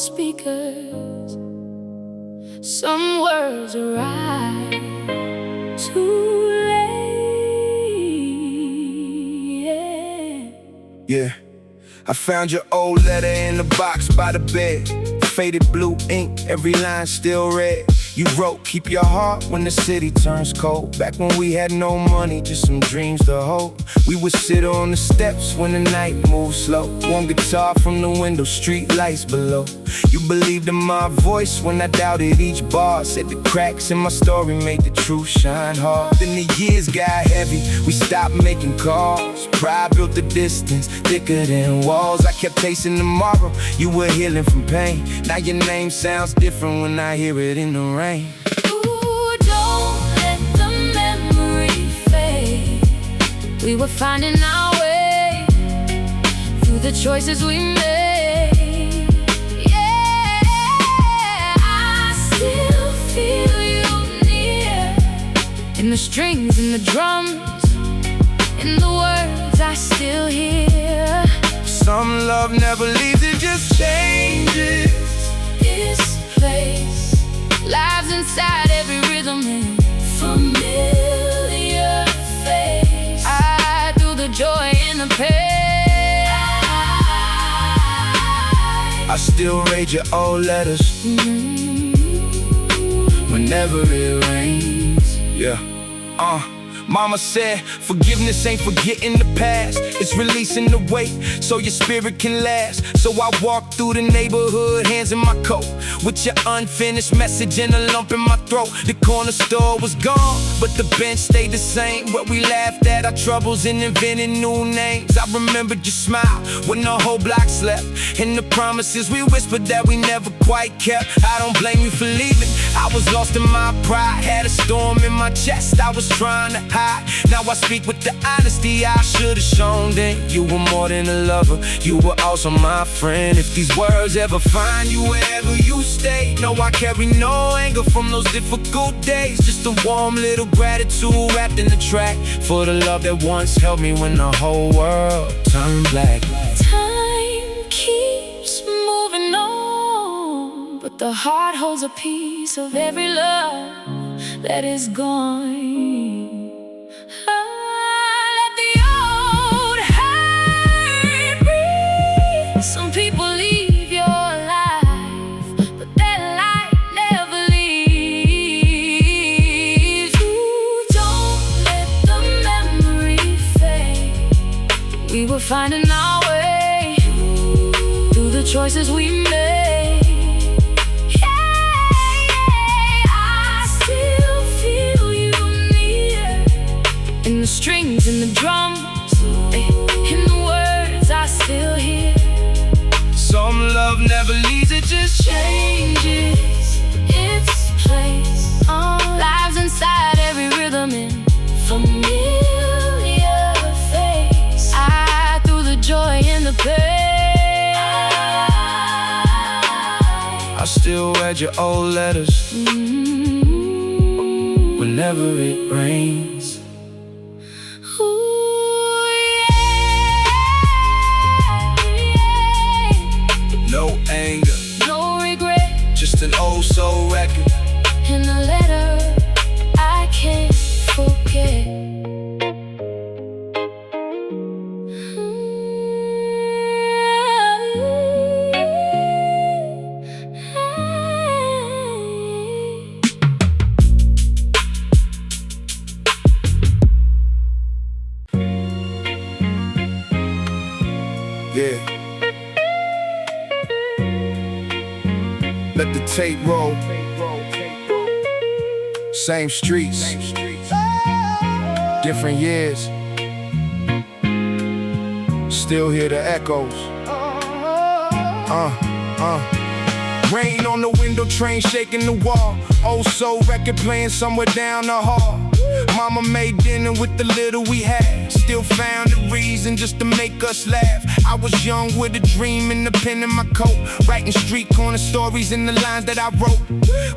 speakers. Some words arrive too late. Yeah, I found your old letter in the box by the bed. Faded blue ink, every line still red. You wrote, keep your heart when the city turns cold. Back when we had no money, just some dreams to hold. We would sit on the steps when the night moved slow. One guitar from the window, street lights below. You believed in my voice when I doubted each bar. Said the cracks in my story made the truth shine hard. Then the years got heavy, we stopped making calls. Pride built the distance, thicker than walls. I kept chasing tomorrow, you were healing from pain. Now your name sounds different when I hear it in the rain. Ooh, don't let the memory fade. We were finding our way through the choices we made. Yeah, I still feel you near, in the strings, in the drums, in the words I still hear. Some love never leaves, it just changes. This place lives inside every rhythm and familiar face. I do the joy and the pain. I still read your old letters whenever it rains. Yeah. Mama said, forgiveness ain't forgetting the past. It's releasing the weight so your spirit can last. So I walk through the neighborhood, hands in my coat, with your unfinished message and a lump in my throat. The corner store was gone, but the bench stayed the same, where we laughed at our troubles and invented new names. I remembered your smile when the whole block slept, and the promises we whispered that we never quite kept. I don't blame you for leaving. I was lost in my pride, had a storm in my chest I was trying to hide. Now I speak with the honesty I should have shown then. You were more than a lover, you were also my friend. If these words ever find you wherever you stay, no, I carry no anger from those difficult days. Just a warm little gratitude wrapped in the track for the love that once held me when the whole world turned black. Time keeps moving on, but the heart holds a piece of every love that is gone. Let the old hurt breathe. Some people leave your life, but that light never leaves. You don't let the memory fade. We were finding our way through the choices we made. In the strings, in the drums, in the words I still hear. Some love never leaves, it just Changes its place, lives inside every rhythm and familiar face. I through the joy and the pain. I still read your old letters whenever it rains. No anger, no regret, just an old soul record. and a letter I can't forget. Yeah. Let the tape roll. Same streets, different years. Still hear the echoes. Rain on the window, train shaking the wall. Old soul record playing somewhere down the hall. Mama made dinner with the little we had. Still found a reason just to make us laugh. I was young with a dream and a pen in my coat, writing street corner stories in the lines that I wrote.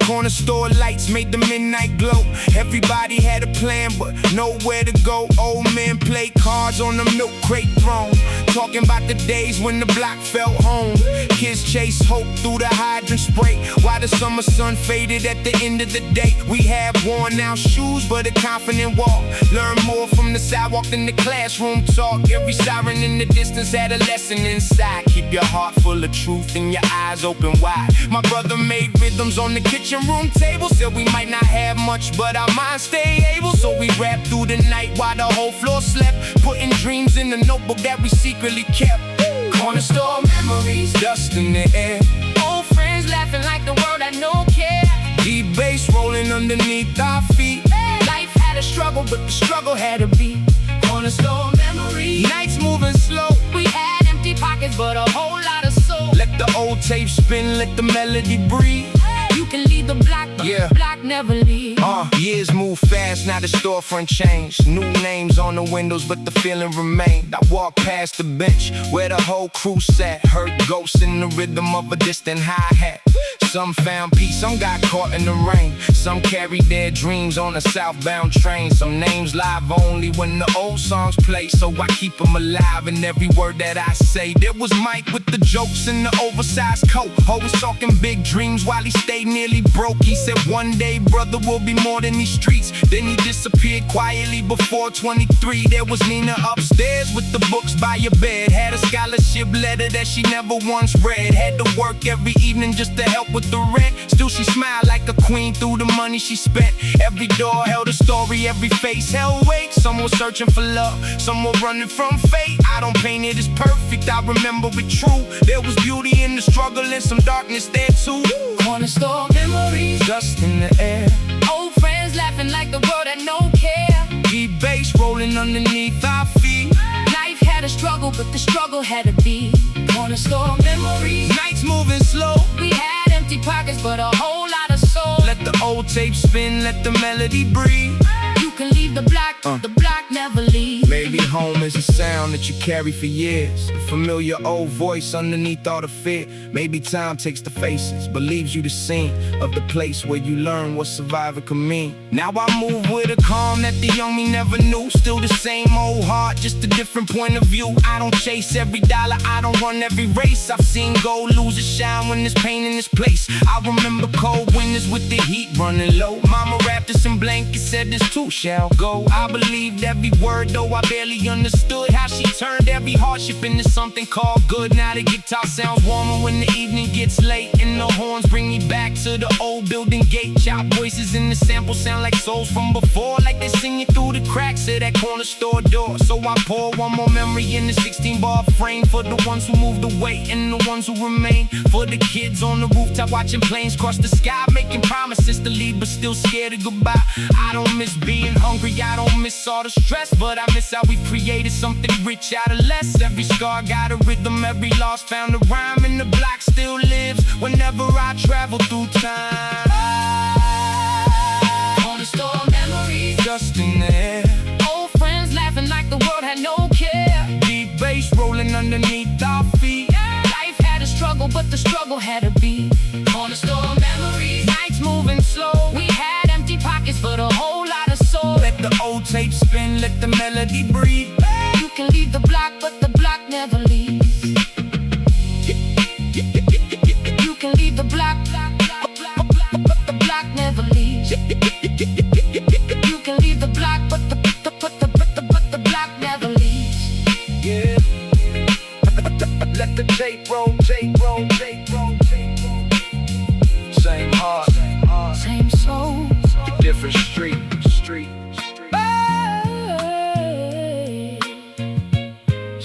Corner store lights made the midnight glow. Everybody had a plan but nowhere to go. Old men played cards on the milk crate throne, talking about the days when the block felt home. Kids chased hope through the hydrant spray, while the summer sun faded at the end of the day. We had worn out shoes but a confident walk. Learn more from the sidewalk than the classroom talk. Every siren in the distance had a lesson inside. Keep your heart full of truth and your eyes open wide. My brother made rhythms on the kitchen room table. Said we might not have much but our minds stay able. So we rapped through the night while the whole floor slept, putting dreams in the notebook that we secretly kept. Corner store memories, dust in the air. Old friends laughing like the world had no care. Deep bass rolling underneath our feet. Life had a struggle, but the struggle had to be. Corner store memories, nights moving slow. We had empty pockets, but a whole lot of soul. Let the old tape spin, let the melody breathe. You can leave the block, but Yeah. the block never leaves. Years move fast, now the storefront changed. New names on the windows, but the feeling remained. I walked past the bench where the whole crew sat, heard ghosts in the rhythm of a distant hi-hat. Some found peace, some got caught in the rain. Some carried their dreams on a southbound train. Some names live only when the old songs play, so I keep them alive in every word that I say. There was Mike with the jokes in the oversized coat, always talking big dreams while he stayed nearly broke. He said one day brother will be more than these streets. Then he disappeared quietly before 23. There was Nina upstairs with the books by your bed, had a scholarship letter that she never once read. Had to work every evening just to help with the rent. Still she smiled like a queen through the money she spent. Every door held a story, every face held weight. Some were searching for love, some were running from fate. I don't paint it as perfect, I remember it true. There was beauty in the struggle and some darkness there too. Corner store memories, Dust in the air, old friends laughing like the world had no care. deep bass rolling underneath our feet. Life had a struggle, but the struggle had to be. Corner store memories, Nights moving slow, we had empty pockets, but a whole lot of soul. let the old tape spin, let the melody breathe. You can leave the block, the block never leaves. Maybe home is a sound that you carry for years, a familiar old voice underneath all the fear. Maybe time takes the faces, but leaves you the scene of the place where you learn what survivor can mean. Now I move with a calm that the young me never knew. Still the same old heart, just a different point of view. I don't chase every dollar, I don't run every race. I've seen gold lose its shine when there's pain in this place. I remember cold winters with the heat running low. Mama wrapped us in blankets, said this too shall go. I believed every word, though I barely understood how she turned every hardship into something called good. Now the guitar sounds warmer when the evening gets late, and the horns bring me back to the old building gate. Chopped voices in the sample sound like souls from before, like they're singing through the cracks of that corner store door. So I pour one more memory in the 16-bar frame, for the ones who moved away and the ones who remain. For the kids on the rooftop watching planes cross the sky, making promises to leave but still scared of goodbye. I don't miss being hungry, I don't miss all the stress, but I miss how we created something rich out of less. Every scar got a rhythm, every loss found a rhyme, and the block still lives whenever I travel through time. Corner store memories, Dust in the air, old friends laughing like the world had no care. deep bass rolling underneath our feet. Life had a struggle, but the struggle had to be. Corner store memories, nights moving slow. We had empty pockets, but a whole lot of soul. Let the old tape spin, let the melody breathe. You can leave the block, but the block never leaves. You can leave the block, but the block never leaves. You can leave the block, but the block never leaves. Yeah. Let the tape roll, tape roll, tape roll, tape roll. Same heart, Same soul. different street. Hey,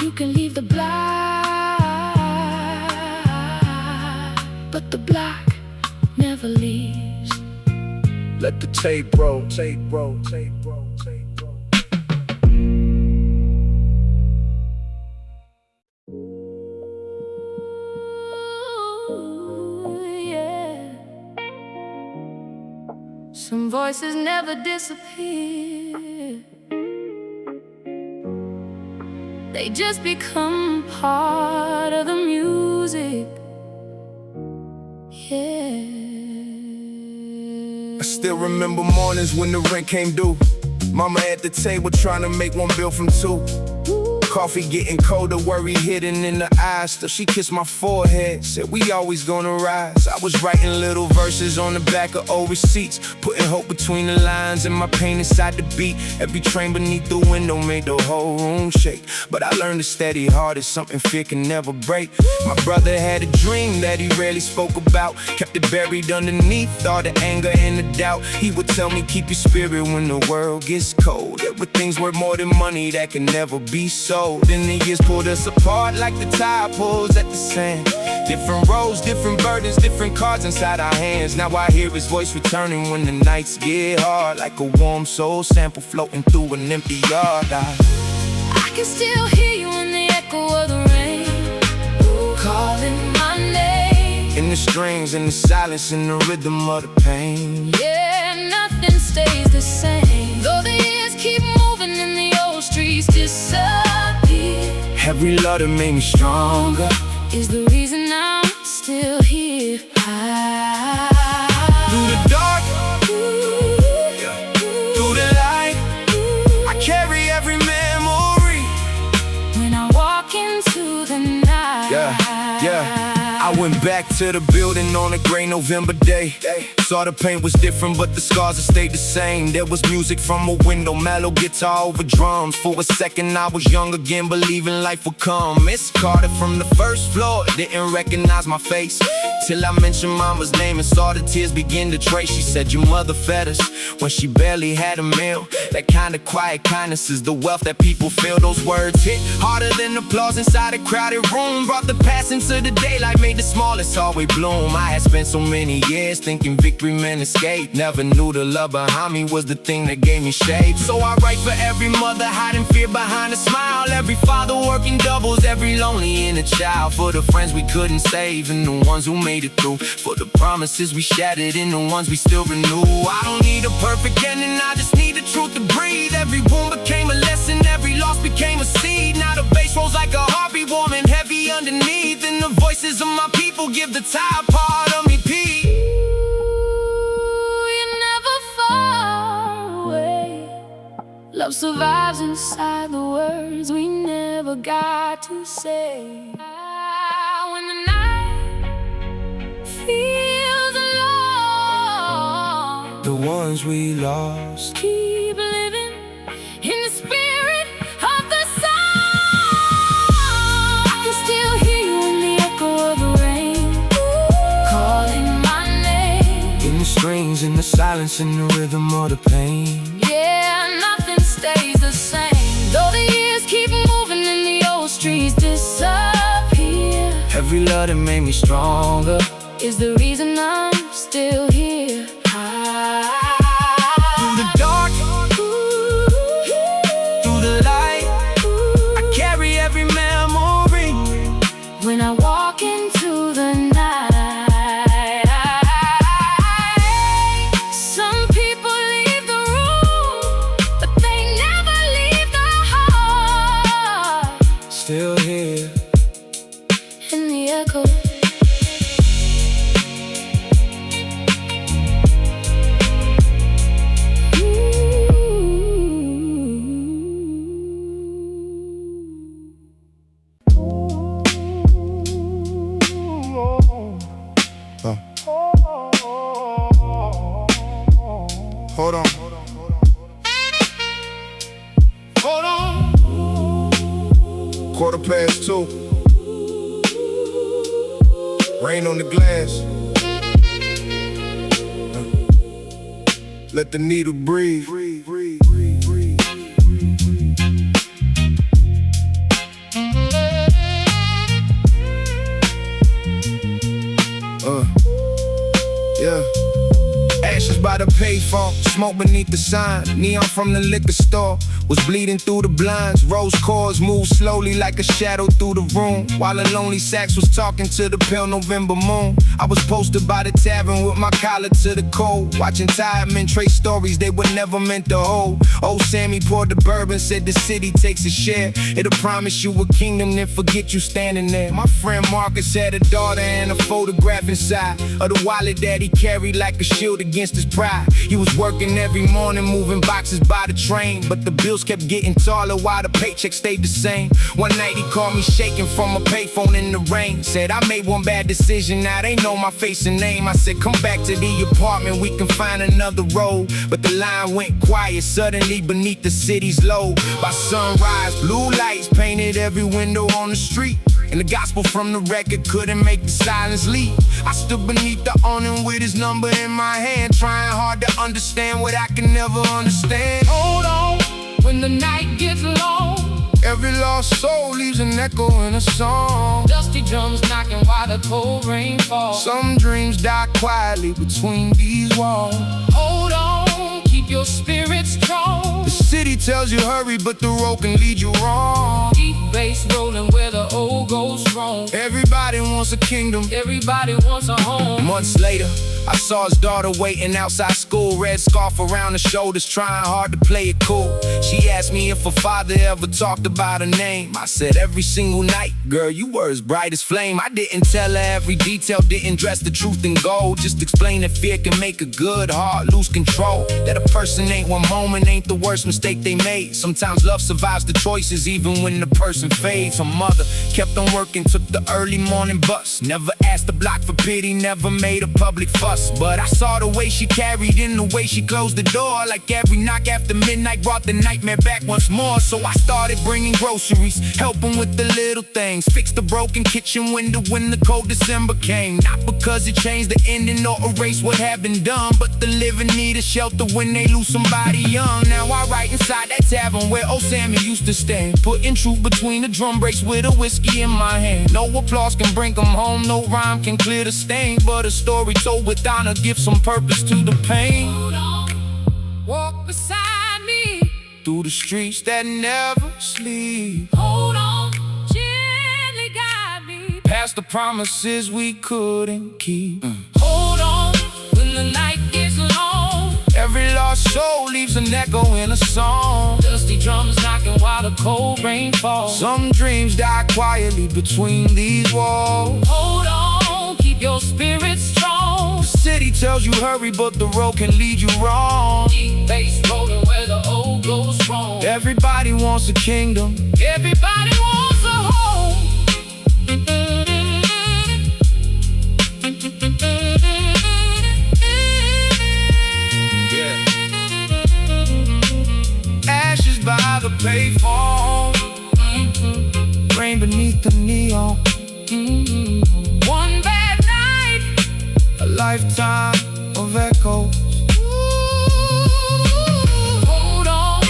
you can leave the block, but the block never leaves. Let the tape roll, tape roll, tape roll, tape roll. Ooh, yeah. Some voices never disappear. they just become part of the music. Yeah. I still remember mornings when the rent came due. Mama at the table trying to make one bill from two. Coffee getting colder, worry hidden in the eyes. Still she kissed my forehead, said we always gonna rise. I was writing little verses on the back of old receipts, putting hope between the lines and my pain inside the beat. Every train beneath the window made the whole room shake. But I learned a steady heart is something fear can never break. My brother had a dream that he rarely spoke about, kept it buried underneath all the anger and the doubt. He would tell me keep your spirit when the world gets cold. There were things worth more than money that can never be sold. Then the years pulled us apart like the tide pulls at the sand. Different roads, different burdens, different cards inside our hands. Now I hear his voice returning when the nights get hard, like a warm soul sample floating through an empty yard. I can still hear you in the echo of the rain, calling my name. In the strings, in the silence, in the rhythm of the pain. Yeah, nothing stays the same. Though the years keep moving and the old streets disappear, every love that made me stronger is the reason I'm still here. Through the dark, through the light, I carry every memory. When I walk into the night, I went back to the building on a gray November day. Saw the paint was different, but the scars have stayed the same. There was music from a window, mellow guitar over drums. For a second I was young again, believing life would come. Miss Carter from the first floor didn't recognize my face, till I mentioned mama's name and saw the tears begin to trace. She said your mother fed us when she barely had a meal. That kind of quiet kindness is the wealth that people feel. Those words hit harder than applause inside a crowded room. Brought the past into the daylight, made the smallest always bloom. I had spent so many years thinking victory meant escape. Never knew the love behind me was the thing that gave me shape. So I write for every mother hiding fear behind a smile, every father working doubles, every lonely inner child. For the friends we couldn't save and the ones who made it through, for the promises we shattered and the ones we still renew. I don't need a perfect ending, I just need the truth to breathe. Every wound became a lesson, every loss became a seed. Now the bass rolls like a heartbeat, warm and heavy underneath, and the voices of my people give the tide part of me peace. You're never far away. Love survives inside the words we never got to say. When the night feels alone, The ones we lost keep living in the spirit of the song. I can still hear you in the echo of the rain, calling my name. in the strings, in the silence, in the rhythm of the pain. Yeah, nothing stays the same. Though the years keep moving and the old streets disappear, Every love that made me stronger is the reason I'm still here. Through the dark, through the light, I carry every memory. When I walk into the night, some people leave the room, but they never leave the heart. Still here In the echo, Hold on. Hold on. 2:15. Rain on the glass. Let the needle breathe. Yeah. Hey. Ashes by the payphone, smoke beneath the sign. Neon from the liquor store was bleeding through the blinds. Rose chords moved slowly like a shadow through the room, while a lonely sax was talking to the pale November moon. I was posted by the tavern with my collar to the cold, watching tired men trade stories they were never meant to hold. Old Sammy poured the bourbon, said the city takes a share. It'll promise you a kingdom, then forget you standing there. My friend Marcus had a daughter and a photograph inside of the wallet that he carried like a shield against his pride. He was working every morning, moving boxes by the train, but the bills kept getting taller while the paycheck stayed the same. One night he called me shaking from a payphone in the rain. Said I made one bad decision, now they know my face and name. I said come back to the apartment, we can find another road. But the line went quiet suddenly beneath the city's load. By sunrise, blue lights painted every window on the street, and the gospel from the record couldn't make the silence leave. I stood beneath the awning with his number in my hand, trying hard to understand what I can never understand. Hold on, when the night gets long, every lost soul leaves an echo in a song. dusty drums knocking while the cold rain falls. Some dreams die quietly between these walls. Hold on, keep your spirit strong. The city tells you hurry, but the road can lead you wrong. Deep bass rolling where the old goes strong. Everybody wants a kingdom, Everybody wants a home. Months later, I saw his daughter waiting outside school, red scarf around her shoulders, trying hard to play it cool. She asked me if her father ever talked about her name. I said every single night, girl, you were as bright as flame. I didn't tell her every detail, didn't dress the truth in gold, just explain that fear can make a good heart lose control. That a person ain't one moment, ain't the worst mistake they made. Sometimes love survives the choices even when the person fades. Her mother kept on working, took the early morning bus, never asked the block for pity, never made a public fuss. But I saw the way she carried in, the way she closed the door, like every knock after midnight brought the nightmare back once more. So I started bringing groceries, helping with the little things, fixed the broken kitchen window when the cold December came. Not because it changed the ending or erased what had been done, but the living need a shelter when they lose somebody young. Now I write inside that tavern where old Sammy used to stay, putting truth between the drum breaks with a whiskey in my hand. No applause can bring them home, no rhyme can clear the stain, but a story told with honor gives some purpose to the pain. Hold on, walk beside me Through the streets that never sleep, Hold on, gently guide me past the promises we couldn't keep. Hold on, when the night gets long, Every lost soul leaves an echo in a song. dusty drums knocking while the cold rain falls. Some dreams die quietly between these walls. Hold on, keep your spirit strong. The city tells you hurry, but the road can lead you wrong. Deep bass rolling where the old goes strong. Everybody wants a kingdom, Everybody wants a home. ashes by the payphone, rain beneath the neon. One bad night, A lifetime of echoes. hold on.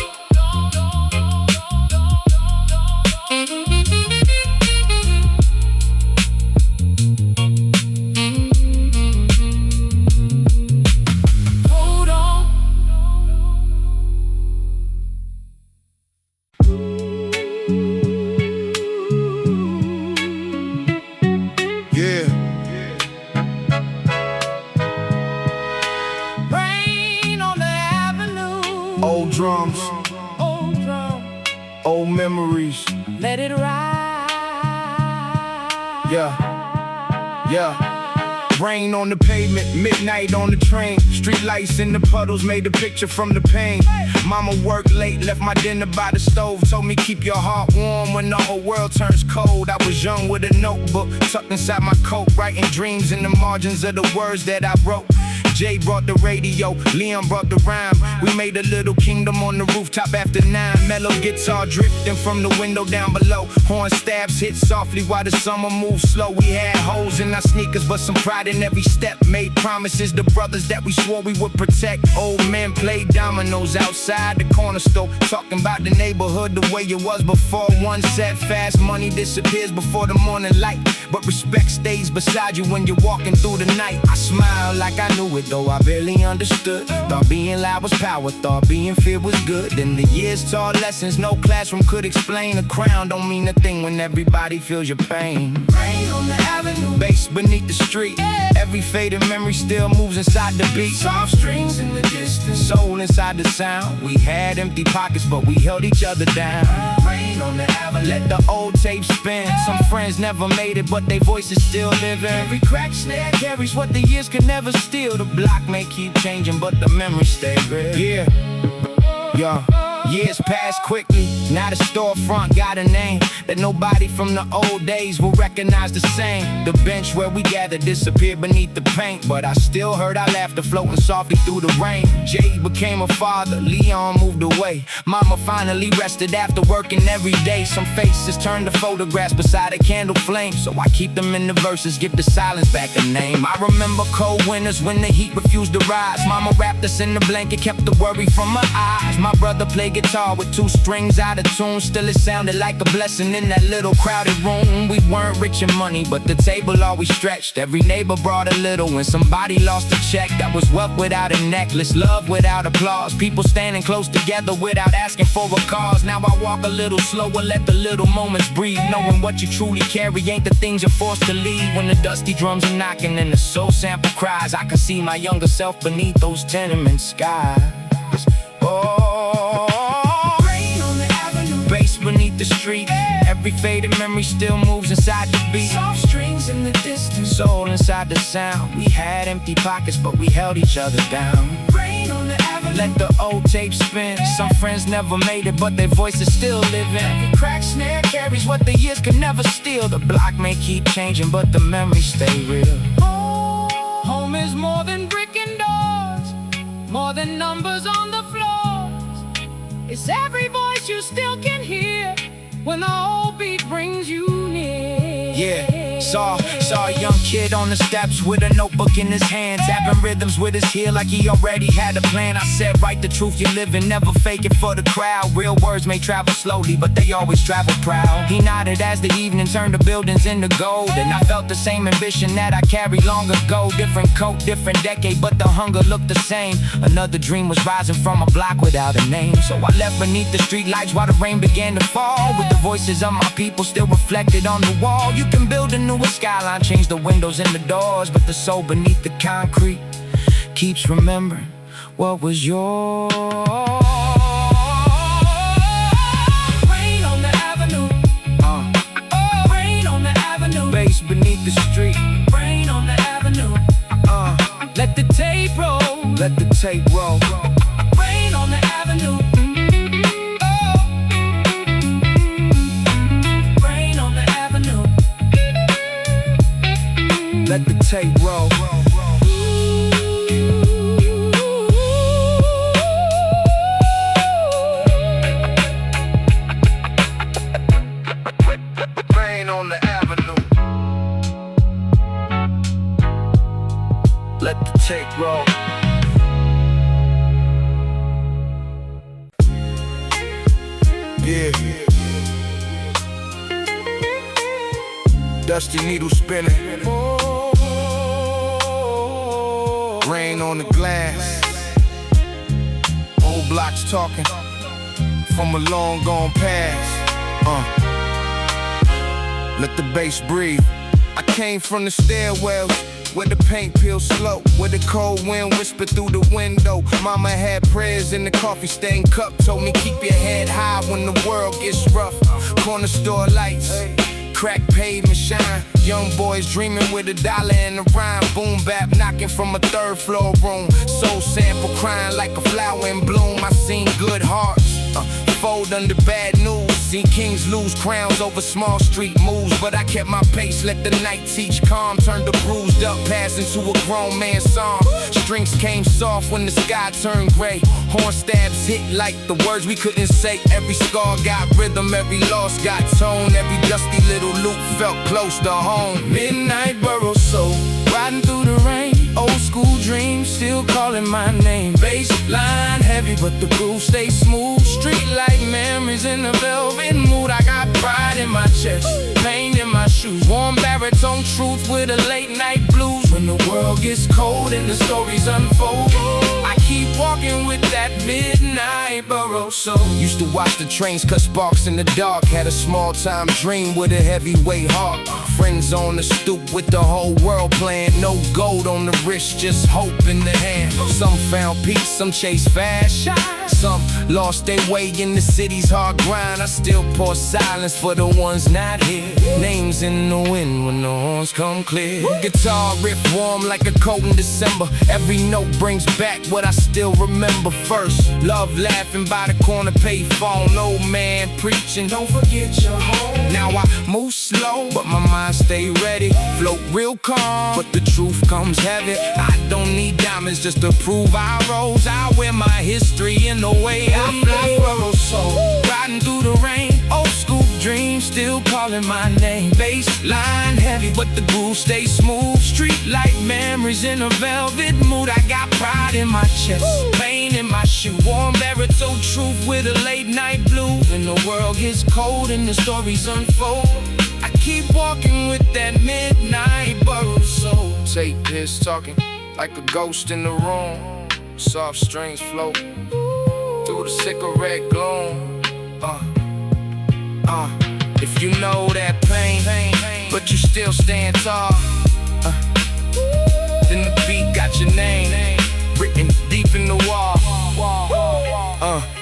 Hold on. Yeah. Rain on the avenue. Old drums, Old drum, old memories. let it ride. Yeah. Rain on the pavement, midnight on the train. Street lights in the puddles made a picture from the pain. Mama worked late, left my dinner by the stove. Told me keep your heart warm when the whole world turns cold. I was young with a notebook tucked inside my coat, writing dreams in the margins of the words that I wrote. Jay brought the radio, Leon brought the rhyme. We made a little kingdom on the rooftop after 9. Mellow guitar drifting from the window down below. Horn stabs hit softly while the summer moved slow. We had holes in our sneakers, but some pride in every step. Made promises to brothers that we swore we would protect. Old men played dominoes outside the corner store, talking about the neighborhood the way it was before. One said fast money disappears before the morning light, but respect stays beside you when you're walking through the night. I smiled like I knew it though I barely understood. Thought being loud was power, thought being feared was good. Then the years taught lessons no classroom could explain. A crown don't mean a thing when everybody feels your pain. Rain on the avenue, bass beneath the street. Every faded memory still moves inside the beat. Soft strings in the distance, soul inside the sound. We had empty pockets, but we held each other down. Rain on the avenue, let the old tape spin. Some friends never made it, but their voices still live in. Every crack snare carries what the years could never steal. The block may keep changing, but the memories stay real. Yeah. Years pass quickly, now the storefront got a name that nobody from the old days will recognize the same. The bench where we gathered disappeared beneath the paint, but I still heard our laughter floating softly through the rain. Jay became a father, Leon moved away. Mama finally rested after working every day. Some faces turned to photographs beside a candle flame, so I keep them in the verses, give the silence back a name. I remember cold winters when the heat refused to rise. Mama wrapped us in the blanket, kept the worry from her eyes. My brother played guitar with 2 strings out of tune. Still it sounded like a blessing in that little crowded room. We weren't rich in money, but the table always stretched. Every neighbor brought a little when somebody lost a check. That was wealth without a necklace, love without applause. People standing close together without asking for a cause. Now I walk a little slower, let the little moments breathe. Knowing what you truly carry ain't the things you're forced to leave. When the dusty drums are knocking and the soul sample cries, I can see my younger self beneath those tenement skies. Beneath the street, every faded memory still moves inside the beat. Soft strings in the distance, soul inside the sound. We had empty pockets, but we held each other down. Rain on the avenue, let the old tape spin. Some friends never made it, but their voices still live in. Every crack snare carries what the years could never steal. The block may keep changing, but the memories stay real. Home is more than brick and doors, more than numbers on the floors. It's every voice you still can hear when the whole beat brings you near. Yeah, saw a young kid on the steps with a notebook in his hand, tapping rhythms with his heel like he already had a plan. I said, write the truth you live in, never fake it for the crowd. Real words may travel slowly, but they always travel proud. He nodded as the evening turned the buildings into gold, and I felt the same ambition that I carried long ago. Different coat, different decade, but the hunger looked the same. Another dream was rising from a block without a name. So I left beneath the street lights while the rain began to fall, with the voices of my people still reflected on the wall. You can build a newer skyline, change the windows and the doors, but the soul beneath the concrete keeps remembering what was yours. Rain on the avenue, rain on the avenue, bass beneath the street. Rain on the avenue, let the tape roll, let the tape roll. Rain on the avenue. Let the tape roll. Rain on the avenue. Let the tape roll. Yeah. Dusty needle spinning. Rain on the glass. Old blocks talking from a long gone past. Let the bass breathe. I came from the stairwells where the paint peels slow, where the cold wind whispered through the window. Mama had prayers in the coffee stained cup, told me keep your head high when the world gets rough. Corner store lights, crack pavement shine. Young boys dreaming with $1 and a rhyme. Boom bap knocking from a 3rd floor room. Soul sample crying like a flower in bloom. I seen good hearts fold under bad news. Seen kings lose crowns over small street moves, but I kept my pace, let the night teach calm. Turned the bruised up past into a grown man's song. Strings came soft when the sky turned gray. Horn stabs hit like the words we couldn't say. Every scar got rhythm, every loss got tone. Every dusty little loop felt close to home. Midnight borough soul, riding through the rain. Old school dreams still calling my name. Baby Baseline heavy, but the groove stays smooth. Street like memories in a velvet mood. I got pride in my chest, pain in my shoes. Warm baritone truth with a late night blues. When the world gets cold and the stories unfold, I keep walking with that midnight burrow soul. Used to watch the trains cut sparks in the dark. Had a small time dream with a heavyweight heart. Friends on the stoop with the whole world playing. No gold on the wrist, just hope in the hand. Some found peace, some chase fast shine. Some lost their way in the city's hard grind. I still pour silence for the ones not here. Names in the wind when the horns come clear. Guitar riff warm like a cold in December. Every note brings back what I still remember first. Love laughing by the corner payphone. Old man preaching, don't forget your home. Now I move slow, but my mind stay ready. Float real calm, but the truth comes heavy. I don't need diamonds just to prove I rose. I wear my history in the way I fly for a soul. Riding through the rain, old school dreams still calling my name. Baseline heavy, but the groove stays smooth. Street like memories in a velvet mood. I got pride in my chest, pain in my shoe. Warm baritone truth with a late night blue. When the world gets cold and the stories unfold, I keep walking with that midnight burrow soul. Take this talking like a ghost in the room. Soft strings float through the cigarette gloom. If you know that pain, but you still stand tall, then the beat got your name written deep in the wall.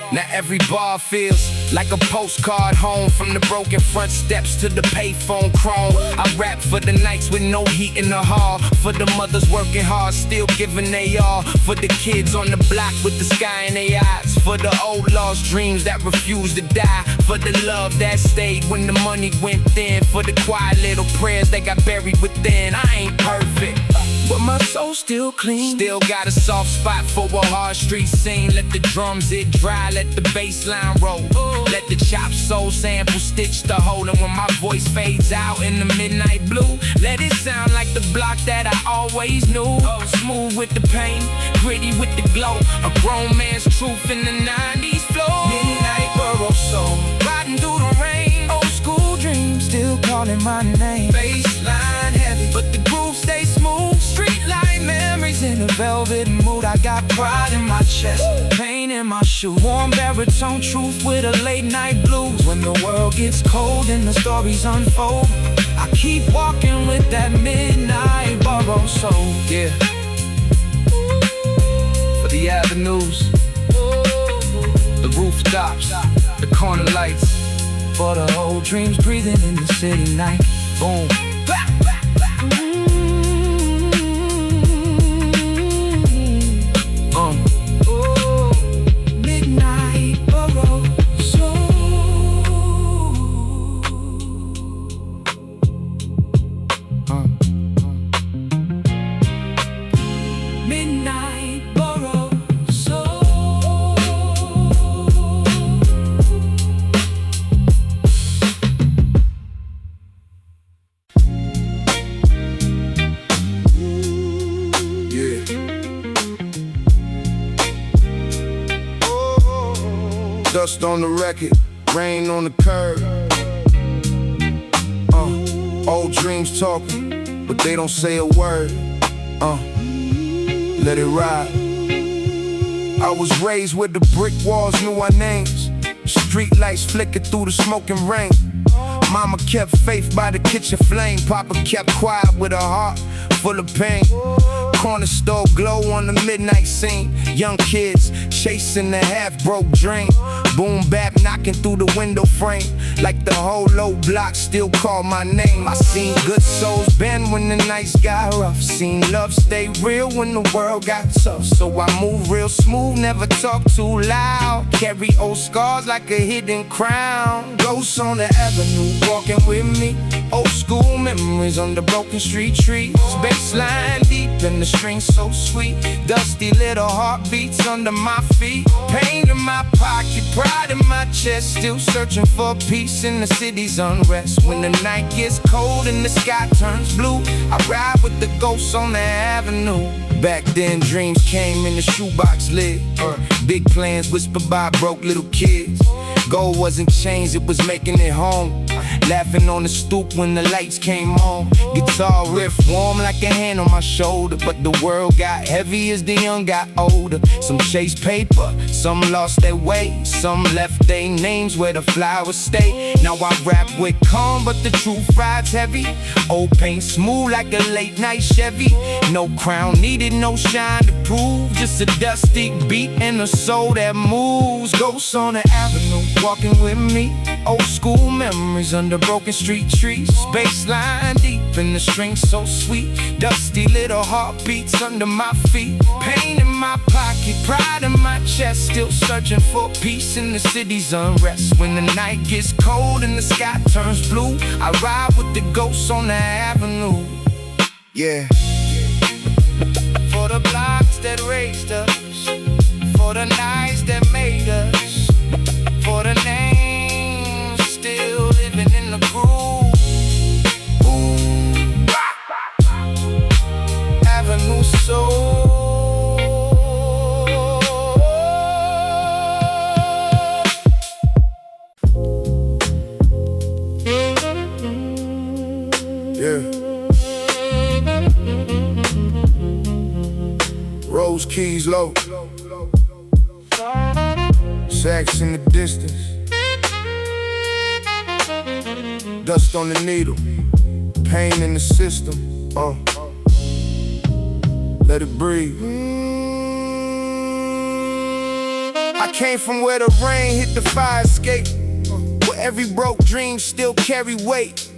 Now every bar feels like a postcard home. From the broken front steps to the payphone chrome. I rap for the nights with no heat in the hall. For the mothers working hard, still giving they all. For the kids on the block with the sky in their eyes. For the old lost dreams that refuse to die. For the love that stayed when the money went thin. For the quiet little prayers that got buried within. I ain't perfect, but my soul's still clean. Still got a soft spot for a hard street scene. Let the drums hit dry, let the bass line roll. Let the chop soul sample stitch the hole. And when my voice fades out in the midnight blue, let it sound like the block that I always knew. Smooth with the pain, gritty with the glow. A grown man's truth in the 90's flow. Midnight burrow soul, riding through the rain. Old school dreams still calling my name. Baseline heavy, but the groove stays smooth. Street light memories in a velvet mood. I got pride in my chest, pain in my shoe. Warm baritone truth with a late night blues. When the world gets cold and the stories unfold, I keep walking with that midnight burrow soul. Yeah, for the avenues, the rooftops, the corner lights. For the old dreams breathing in the city night. Boom. Midnight burrow soul. Midnight burrow soul. Yeah. Dust on the record, rain on the curb. Old dreams talking, but they don't say a word. Let it ride. I was raised where the brick walls knew our names. Street lights flickered through the smoking rain. Mama kept faith by the kitchen flame. Papa kept quiet with a heart full of pain. Corner store glow on the midnight scene. Young kids chasing the half-broke dream. Boom bap knocking through the window frame. Like the whole low block still call my name. I seen good souls bend when the nights got rough. Seen love stay real when the world got tough. So I move real smooth, never talk too loud. Carry old scars like a hidden crown. Ghosts on the avenue walking with me. Old school memories under broken street trees. Bassline deep and the strings so sweet. Dusty little heartbeats under my feet. Pain in my pocket, pride in my chest. Still searching for peace in the city's unrest. When the night gets cold and the sky turns blue, I ride with the ghosts on the avenue. Back then dreams came in the shoebox lid. Big plans whispered by broke little kids. Goal wasn't changed, it was making it home. Laughing on the stoop when the lights came on. Guitar riff warm like a hand on my shoulder. But the world got heavy as the young got older. Some chased paper, some lost their way. Some left their names where the flowers stay. Now I rap with calm, but the truth rides heavy. Old paint smooth like a late night Chevy. No crown needed, no shine to prove. Just a dusty beat and a soul that moves. Ghosts on the avenue, walking with me. Old school memories under broken street trees. Bassline deep and the strings so sweet. Dusty little heartbeats under my feet. Pain in my pocket, pride in my chest. Still searching for peace in the city's unrest. When the night gets cold and the sky turns blue, I ride with the ghosts on the avenue. Yeah. For the blocks that raised us, for the nights that made us, for the names still living in the groove. Ooh. Avenue Soul. Yeah. Rose keys low, sax in the distance, dust on the needle, pain in the system. Let it breathe. I came from where the rain hit the fire escape, where every broke dream still carry weight.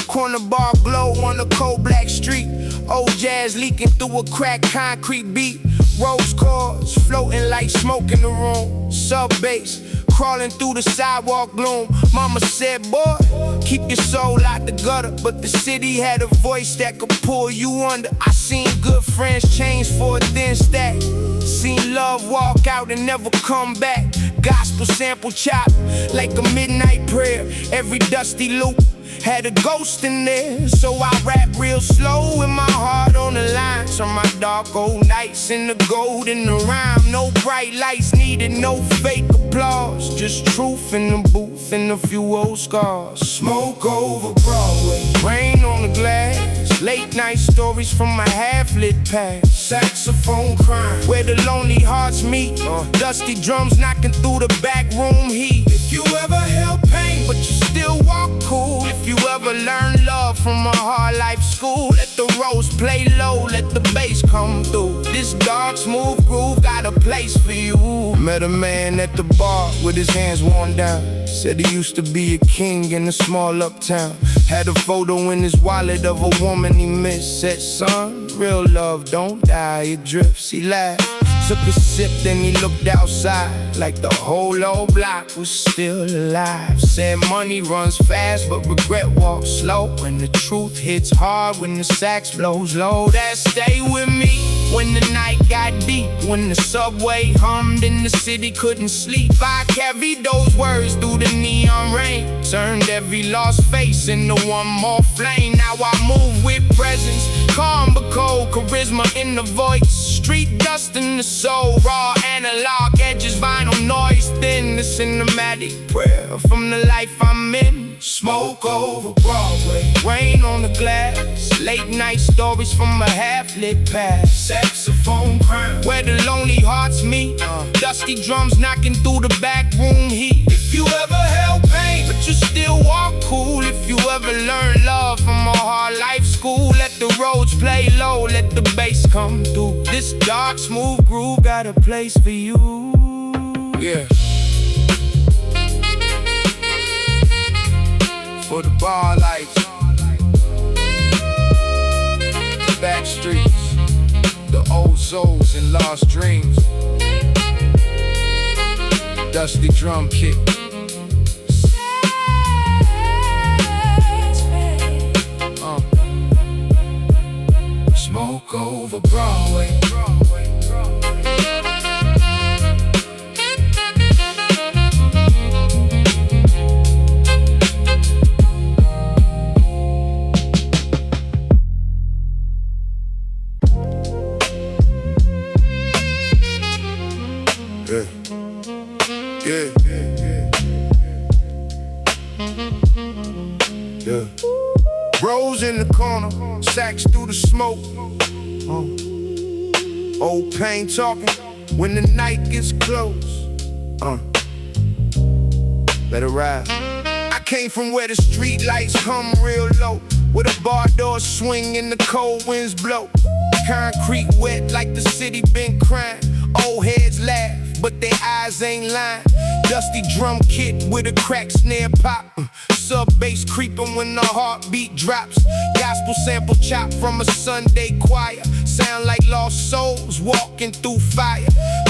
Corner bar glow on the cold black street. Old jazz leaking through a cracked concrete beat. Rose chords floating like smoke in the room. Sub bass crawling through the sidewalk gloom. Mama said, boy, keep your soul out the gutter. But the city had a voice that could pull you under. I seen good friends change for a thin stack. Seen love walk out and never come back. Gospel sample chop like a midnight prayer. Every dusty loop had a ghost in there. So I rap real slow with my heart on the line. Turn my dark old nights into gold in the rhyme. No bright lights needed, no fake applause. Just truth in the booth and a few old scars. Smoke over Broadway, rain on the glass. Late night stories from my half-lit past. Saxophone crying where the lonely hearts meet. Dusty drums knocking through the back room heat. If you ever held pain but you still walk cool. If you ever learn love from a hard life school, let the rose play low, let the bass come through. This dark smooth groove got a place for you. Met a man at the bar with his hands worn down. Said he used to be a king in a small uptown. Had a photo in his wallet of a woman he missed. Said, son, real love don't die, it drifts. He laughed, took a sip, then he looked outside like the whole old block was still alive. Said money runs fast, but regret walks slow. When the truth hits hard, when the sax blows low, that stay with me. When the night got deep, when the subway hummed and the city couldn't sleep, I carried those words through the neon rain. Turned every lost face into one more flame. Now I move with presence, calm but cold, charisma in the voice. Street dust in the soul, raw analog edges, vinyl noise thin. The cinematic prayer from the life I'm in. Smoke over Broadway, rain on the glass. Late night stories from a half-lit past. Saxophone crying where the lonely hearts meet. Dusty drums knocking through the back room heat. If you ever held pain but you still walk cool. If you ever learned love from a hard life school, let the roads play low, let the bass come through. This dark smooth groove got a place for you. Yeah. For the bar lights, the back streets, the old souls and lost dreams. Dusty drum kick. Broke over Broadway. Yeah. Rose in the corner, sacks through the smoke. Old pain talking when the night gets close. Let it ride. I came from where the street lights hum real low, where the bar doors swing and the cold winds blow. Concrete wet like the city been crying. Old heads laugh, but their eyes ain't lying. Dusty drum kit with a crack snare pop. Sub bass creeping when the heartbeat drops. Gospel sample chop from a Sunday choir. Sound like lost souls walking through fire.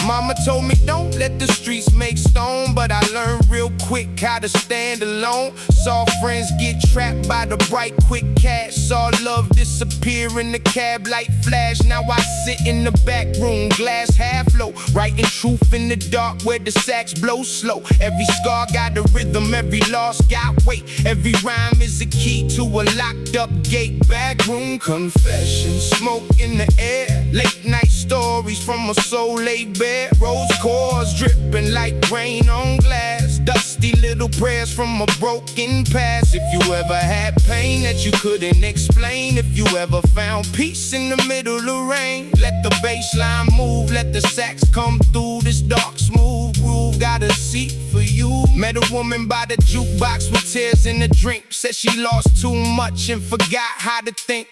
Mama told me don't let the streets make stone, but I learned real quick how to stand alone. Saw friends get trapped by the bright quick cash. Saw love disappear in the cab light flash. Now I sit in the back room, glass half low, writing truth in the dark where the sax blow slow. Every scar got a rhythm, every loss got weight. Every rhyme is a key to a locked up gate. Backroom confessions, smoke in the air. Late night stories from a soul laid bare. Rose chords dripping like rain on glass. Dusty little prayers from a broken past. If you ever had pain that you couldn't explain, if you ever found peace in the middle of rain, let the bass line move, let the sax come through this dark smooth groove. Got a seat for you. Met a woman by the jukebox with tears in the drink. Said she lost too much and forgot how to think.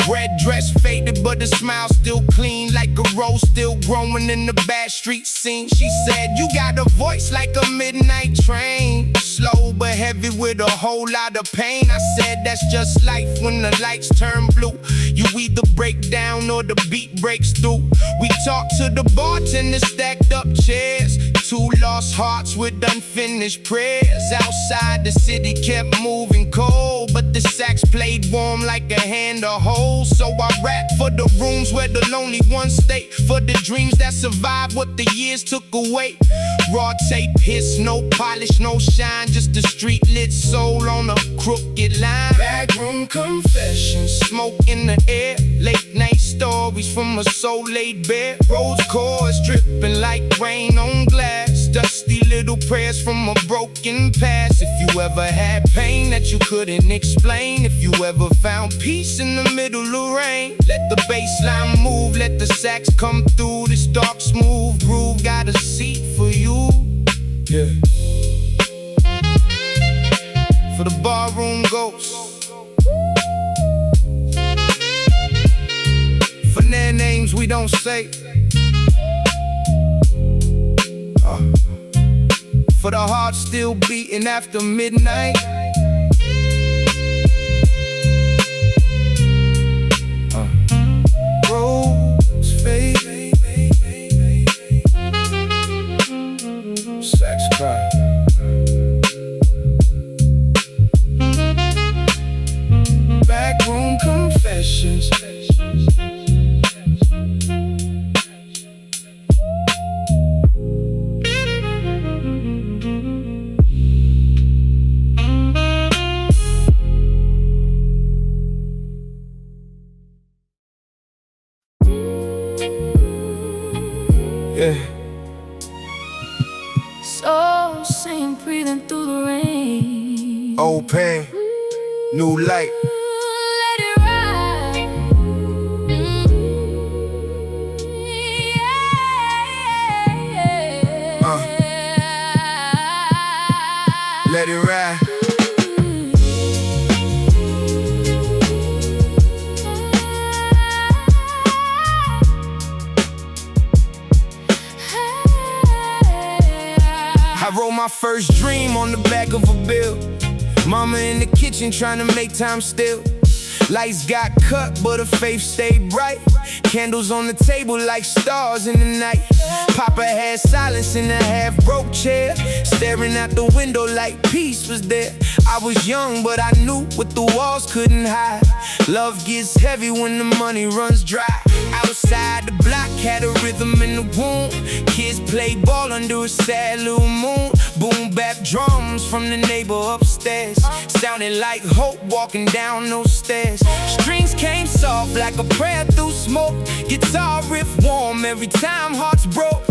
Red dress faded but the smile still clean, like a rose still growing in the bad street scene. She said you got a voice like a midnight train, slow but heavy with a whole lot of pain. I said that's just life when the lights turn blue. You either break down or the beat breaks through. We talked to the bartender, stacked up chairs. Two lost hearts with unfinished prayers. Outside the city kept moving cold, but the sax played warm like a hand to hold. So I rap for the rooms where the lonely ones stay, for the dreams that survived what the years took away. Raw tape hits, no polish, no shine, just a street lit soul on a crooked line. Backroom confessions, smoke in the air. Late night stories from a soul laid bare. Rose chords dripping like rain on glass. Dusty little prayers from a broken past. If you ever had pain that you couldn't explain, if you ever found peace in the middle of rain, let the bass line move, let the sax come through this dark smooth groove. Got a seat for you. Yeah. For the barroom ghosts, for their names we don't say. For the heart still beating after midnight. Rose fade, sax cry. Backroom confessions. Yeah. So sing, breathing through the rain. Old pain, new light. Let it ride. Let it ride. I wrote my first dream on the back of a bill. Mama in the kitchen trying to make time still. Lights got cut, but her faith stayed bright. Candles on the table like stars in the night. Papa had silence in a half-broke chair, staring out the window like peace was there. I was young, but I knew what the walls couldn't hide. Love gets heavy when the money runs dry. Outside the block had a rhythm in the womb. Kids played ball under a sad little moon. Boom bap drums from the neighbor upstairs, sounded like hope walking down those stairs. Strings came soft like a prayer through smoke. Guitar riff warm every time hearts broke.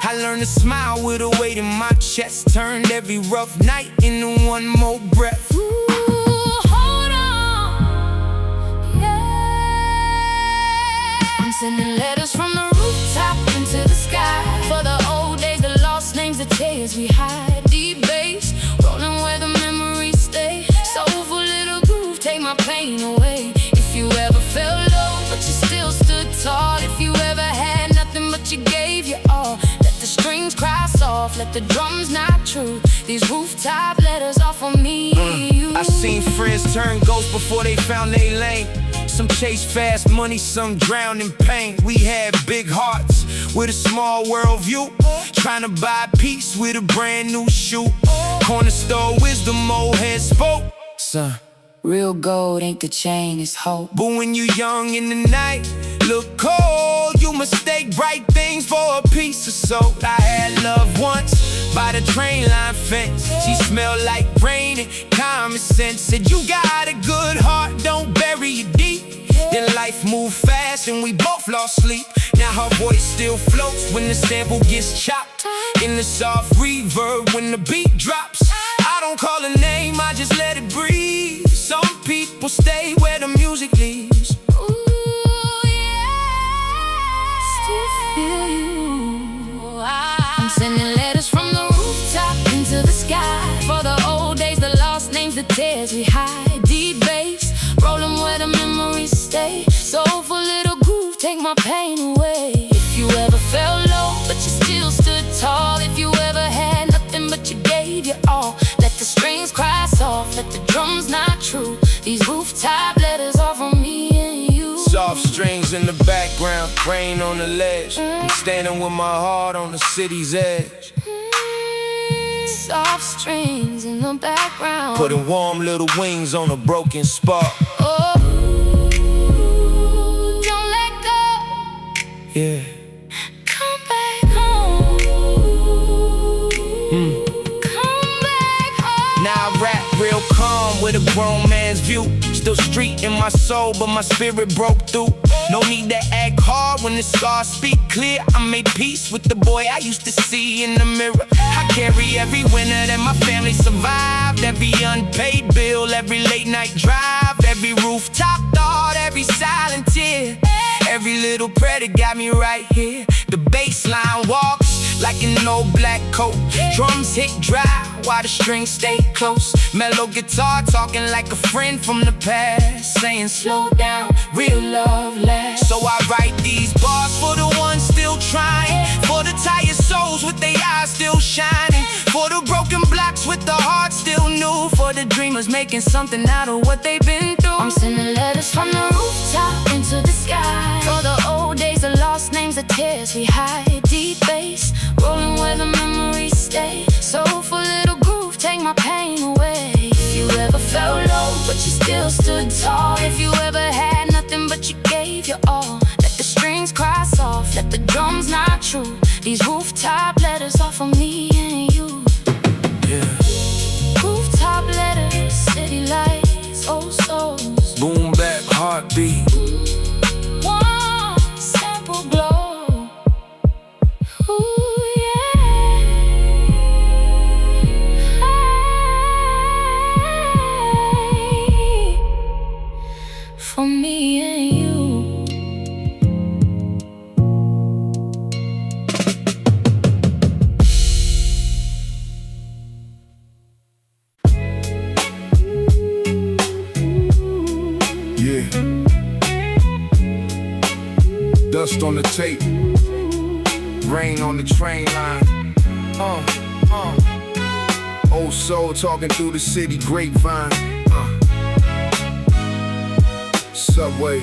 I learned to smile with a weight in my chest. Turned every rough night into one more breath. Ooh, hold on, yeah. I'm sending letters from the rooftop into the sky. For the old days, the lost names, the tears we hide. Deep bass, rolling where the memories stay. Soulful little groove, take my pain away. If you ever felt low, but you still stood tall. If you ever had nothing but you gave your all. Let the strings cry soft, let the drums not true. These rooftop letters are for me and you. I seen friends turn ghosts before they found their lane. Some chase fast money, some drown in pain. We had big hearts with a small world view, trying to buy peace with a brand new shoe. Corner store wisdom, old head spoke. Son, Real gold ain't the chain, it's hope. but when you young in the night, look cold, you mistake bright things for a piece of soap. I had love once by the train line fence. She smelled like rain and common sense. Said you got a good heart, don't bury it deep. Then life moved fast and we both lost sleep. Now her voice still floats when the sample gets chopped, in the soft reverb when the beat drops. I don't call her name, I just let it breathe. Some people stay where the music leaves. Ooh, yeah. Still feel you. I'm sending letters from the rooftop into the sky. For the old days, the lost names, the tears we hide. Deep bass, rolling where the memories stay. Soulful little groove, take my pain away. If you ever felt low, but you still stood tall. If you ever had nothing but you gave your all. Let the strings cry soft, let the drums not true. These rooftop letters are for me and you. Soft strings in the background, rain on the ledge. I'm standing with my heart on the city's edge. Soft strings in the background, Putting warm little wings on a broken spark. oh, don't let go. Yeah. Come back home. Come back home. Now I rap real calm with a grown man's view. Still street in my soul, but my spirit broke through. No need to act hard when the scars speak clear. I made peace with the boy I used to see in the mirror. I carry every winter that my family survived. Every unpaid bill, every late night drive, every rooftop thought, every silent tear. Every little prayer that got me right here. The bass line walks like an old black coat. Drums hit dry while the strings stay close. Mellow guitar talking like a friend from the past, saying slow down, real love lasts. So I write these bars for the ones still trying, for the tired souls with their eyes still shining, for the broken blocks with the heart still new, for the dreamers making something out of what they've been through. I'm sending letters from the rooftop into the sky. For the old days, the lost names, the tears we hide. Deep bass, rolling where the memories stay. Soulful little groove, take my pain away. If you ever felt low, but you still stood tall. If you ever had nothing but you gave your all. Let the strings cry soft, let the drums not true. These rooftop letters are for me and you. Yeah. Rooftop letters, city lights, old souls. Boom bap, heartbeat. One sample glow. Ooh, yeah. Hey, for me and you. Yeah. Dust on the tape, rain on the train line. Old soul talking through the city grapevine. Subway,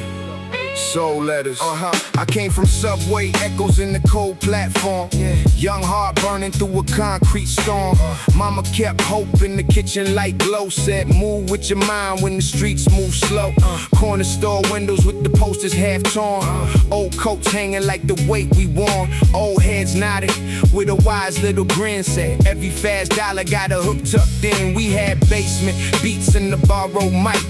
soul letters. I came from Subway, echoes in the cold platform. Young heart burning through a concrete storm. Mama kept hope in the kitchen like glow. Said move with your mind when the streets move slow. Corner store windows with the posters half torn. Old coats hanging like the weight we worn. Old heads nodded with a wise little grin. Said every fast dollar got a hook tucked in. We had basement beats in the borrowed mic.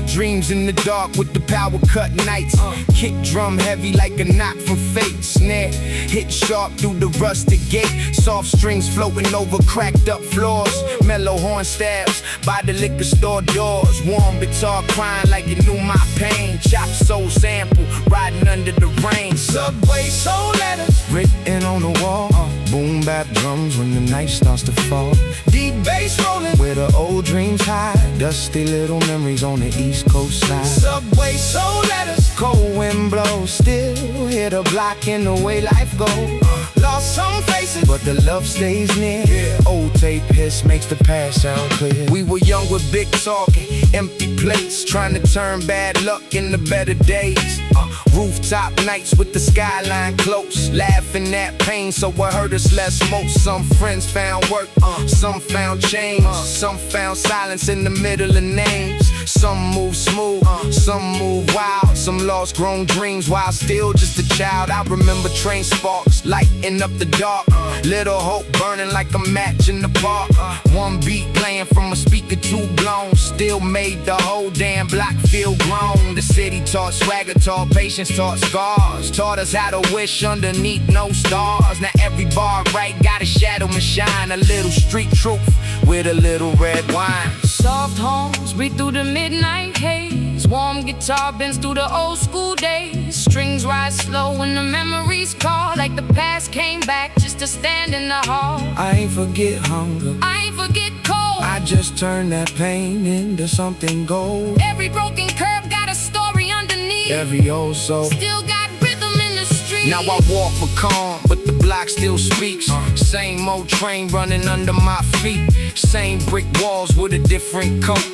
Dreams in the dark with the power cut nights. Kick drum heavy like a knock from fate. Snare hit sharp through the rusted gate. Soft strings floating over cracked up floors. Mellow horn stabs by the liquor store doors. Warm guitar crying like it knew my pain. Chopped soul sample riding under the rain. Subway soul letters written on the wall. Boom bap drums when the night starts to fall. Deep bass rolling where the old dreams hide. Dusty little memories on the East Coast side. Subway soul letters, cold wind blows. Still hear the block in the way life goes. Lost some faces, but the love stays near. Old tape hiss makes the past sound clear. We were young with big talking, empty plates, trying to turn bad luck into better days. Rooftop nights with the skyline close, laughing at pain so it hurt us less most. Some friends found work, some found change, some found silence in the middle of names. Some move smooth, some move wild, some lost grown dreams while still just a child. I remember train sparks lighting up the dark, little hope burning like a match in the park. One beat playing from a speaker too blown, still made the whole damn block feel grown. The city taught swagger, taught patience, taught scars, taught us how to wish underneath no stars. Now every bar right got a shadow and shine, a little street truth with a little red wine. Soft homes breathe through the midnight haze. Warm guitar bends through the old school days. Strings rise slow when the memories call, like the past came back just to stand in the hall. I ain't forget hunger, I ain't forget cold. I just turned that pain into something gold. Every broken curve got a story underneath. Every old soul still got rhythm in the street. Now I walk with calm, but the block still speaks. Same old train running under my feet. Same brick walls with a different coat.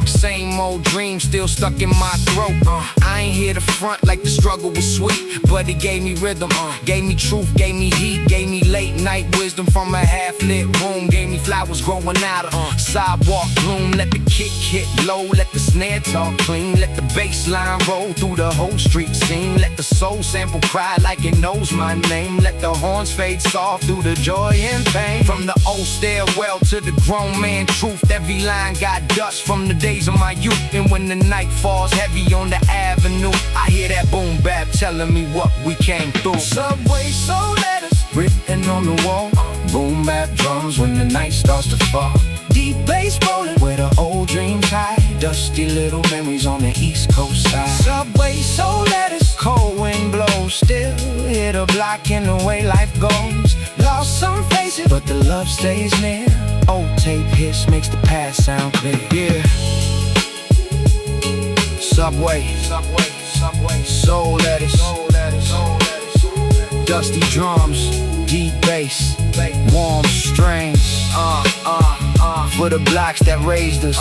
Same old dream still stuck in my throat. I ain't here to front like the struggle was sweet, but it gave me rhythm, gave me truth, gave me heat, gave me late night wisdom from a half-lit room, gave me flowers growing out of sidewalk gloom. Let the kick hit low, let the snare talk clean, let the bass line roll through the whole street scene, let the soul sample cry like it knows my name, let the horns fade soft through the joy and pain. From the old stairwell to the grown man truth, every line got dust from the days of my youth. And when the night falls heavy on the avenue, I hear that boom bap telling me what we came through. Subway soul letters written on the wall. Boom bap drums when the night starts to fall. Deep bass rolling where the old dreams hide. Dusty little memories on the East Coast side. Subway soul letters, cold wind blows. Still hear the block in the way life goes. Lost some faces, but the love stays near. Old tape hiss makes the past sound clear. Yeah. Subway, soul letters, dusty drums, deep bass, warm strings. For the blocks that raised us,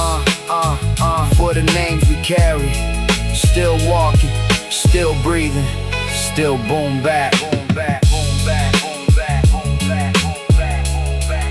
for the names we carry. Still walking, still breathing, still boom back, boom back, boom back, boom back, boom back, boom back, boom back.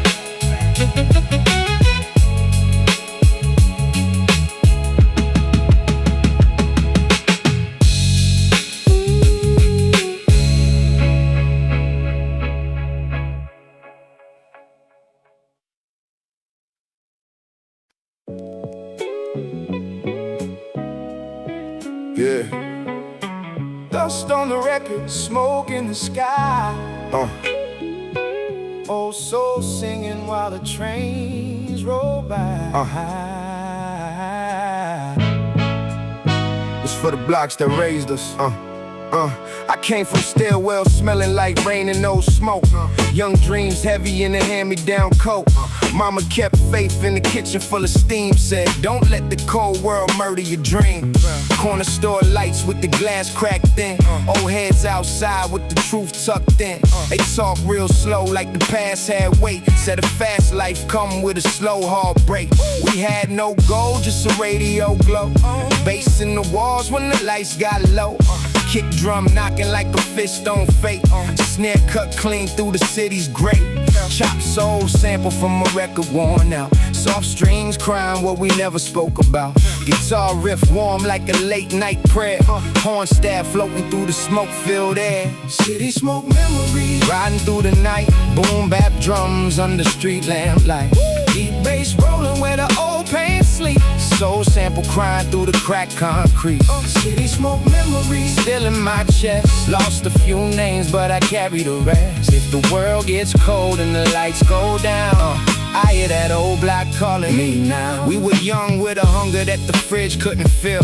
Yeah. Dust on the record, smoke in the sky. Old soul singing while the trains roll by. It's for the blocks that raised us. I came from stairwell smelling like rain and no smoke. Young dreams heavy in a hand-me-down coat. Mama kept faith in the kitchen full of steam. Said, don't let the cold world murder your dream. Corner store lights with the glass cracked in. Old heads outside with the truth tucked in. They talk real slow like the past had weight. Said a fast life come with a slow heartbreak. We had no gold, just a radio glow. Bass in the walls when the lights got low. Kick drum knocking like a fist on fate. Snare cut clean through the city's great. Chop soul sample from a record worn out. Soft strings crying what we never spoke about. Guitar riff warm like a late night prayer. Horn staff floating through the smoke-filled air. City smoke memories riding through the night. Boom bap drums under street lamplight. Deep bass rolling where the old pain sleep. Soul sample crying through the cracked concrete. City smoke memories still in my chest. Lost a few names but I carry the rest. If the world gets cold and the lights go down, I hear that old block calling me now. We were young with a hunger that the fridge couldn't fill.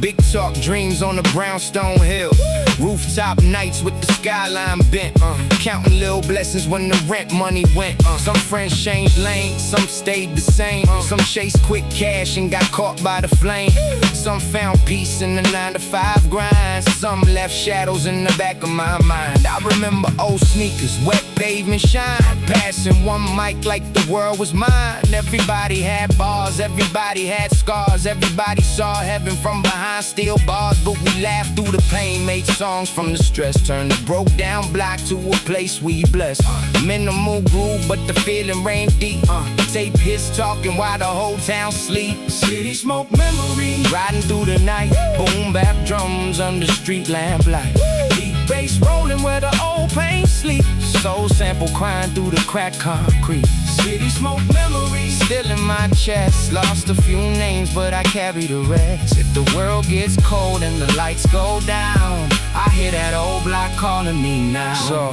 Big talk dreams on the brownstone hill. Rooftop nights with the skyline bent. Counting little blessings when the rent money went. Some friends changed lanes, some stayed the same. Some chased quick cash and got caught by the flame. Some found peace in the 9-to-5 grind. Some left shadows in the back of my mind. I remember old sneakers, wet pavement shine. Passing one mic like the world was mine. Everybody had bars, everybody had scars. Everybody saw heaven from behind steel bars. But we laughed through the pain, made songs from the stress. Turned the broke down block to a place we blessed. Minimal groove, but the feeling rained deep. Tape hits talking while the whole town sleep. City smoke memories riding through the night. Boom bap drums under street lamplight. Deep bass rolling where the old pain sleep. Soul sample crying through the cracked concrete. City smoke memories still in my chest. Lost a few names but I carry the rest. If the world gets cold and the lights go down, I hear that old block calling me now.